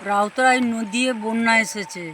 রাউতরাজ নদীতে বন্যা এসেছে।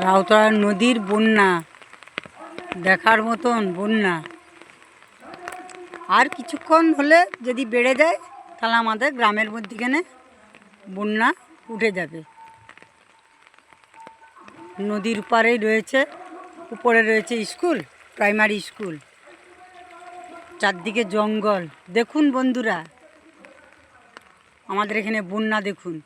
রাউতরাজ নদীর বন্যা দেখার মতন বন্যা। আর কিছুক্ষণ হলে যদি বেড়ে যায় তাহলে আমাদের গ্রামের মধ্যিখানে বন্যা উঠে যাবে। নদীর পাড়েই রয়েছে, উপরে রয়েছে স্কুল, প্রাইমারি স্কুল, চারদিকে জঙ্গল। দেখুন বন্ধুরা, আমাদের এখানে বন্যা দেখুন।